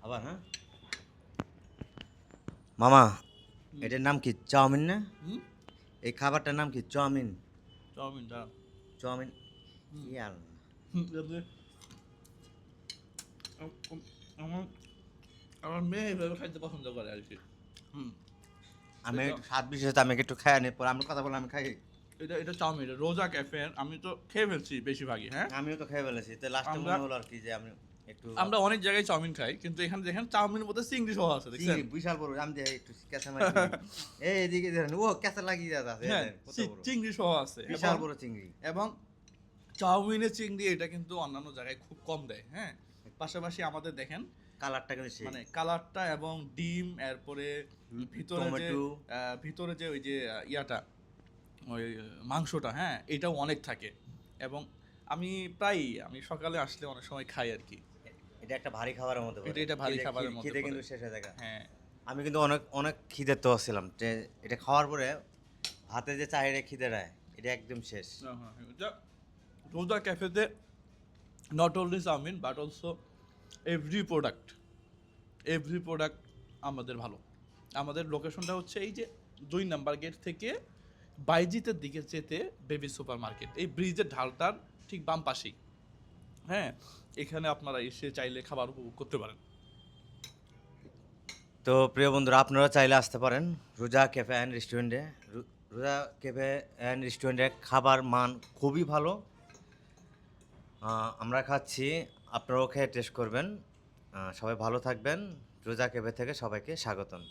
আবার হ্যাঁ মামা, এটার নাম কি? চাউমিন না? হুম এই খাবারটার নাম কি? চাউমিন? চাউমিন দাঁড়ান চাউমিন হুম ইয়ার। এমনি আমার আমার মেয়ে এভাবে খাইতে পছন্দ করে আর কি। হুম আমি এটা একটু স্বাদ বিশেষ, আমি একটু খাই নি, পরে আমরা কথা বলে আমি খাই। এটা এটা চাউমিন, এটা রোজা ক্যাফে। আমি তো খেয়ে ফেলছি বেশিরভাগই। হ্যাঁ, আমিও তো খেয়ে ফেলেছি, তো লাস্টে আমরা মনে হলো আর কি যে আমি একটু আমরা অনেক জায়গায় চাউমিন খাই, কিন্তু এখানে দেখেন চাউমিনের মধ্যে চিংড়ি সহ আছে, দেখছেন? চিংড়ি বিশাল বড়, আমি দেখি একটু কেঁচা মাছ চিংড়ি। এই এদিকে দেখেন, ও কেঁচা লাগিয়ে যাচ্ছে, এই হ্যাঁ, দেখেন কত বড়, চিংড়ি সহ আছে। বিশাল বড় চিংড়ি। এবং চাউমিনের চিংড়ি এটা কিন্তু অন্যান্য জায়গায় খুব কম দেয়। হ্যাঁ, পাশাপাশি আমাদের দেখেন কালারটা কিন্তু সেই মানে কালারটা এবং ডিম, এরপরে ভিতরে যে টমেটো। ভিতরে যে ওই যে ইয়াটা, ওই মাংসটা, হ্যাঁ এটাও অনেক থাকে। এবং আমি সকালে আসলে অনেক সময় খাই আর কি। এটা একটা ভারী খাবারের মধ্যে পড়ে, এটা ভারী খাবারের মধ্যে খিদে পড়ে। কিন্তু শেষ হয়ে যায়। হ্যাঁ আমি কিন্তু অনেক অনেক খিদে তো ছিলাম, যে এটা খাওয়ার পরে ভাতে যে চাহিদা খিদে দেয় এটা একদম শেষ। হ্যাঁ, হ্যাঁ, এটা রোজা ক্যাফেতে not only chow mein but also every product আমাদের ভালো। আমাদের লোকেশনটা হচ্ছে এই যে 2 নাম্বার গেট থেকে বাইজিতের দিকে যেতে বেবি সুপার মার্কেট, এই ব্রিজের ঢালটার ঠিক বাম পাশেই। হ্যাঁ, এখানে আপনারা এসে চাইলে খাবার উপভোগ করতে পারেন। তো প্রিয় বন্ধুরা, আপনারা চাইলে আসতে পারেন রোজা ক্যাফে অ্যান্ড রেস্টুরেন্টে। রোজা ক্যাফে অ্যান্ড রেস্টুরেন্টের খাবার মান খুবই ভালো। আমরা খাচ্ছি, আপনারাও খেয়ে টেস্ট করবেন। সবাই ভালো থাকবেন। রোজা ক্যাফে থেকে সবাইকে স্বাগতম।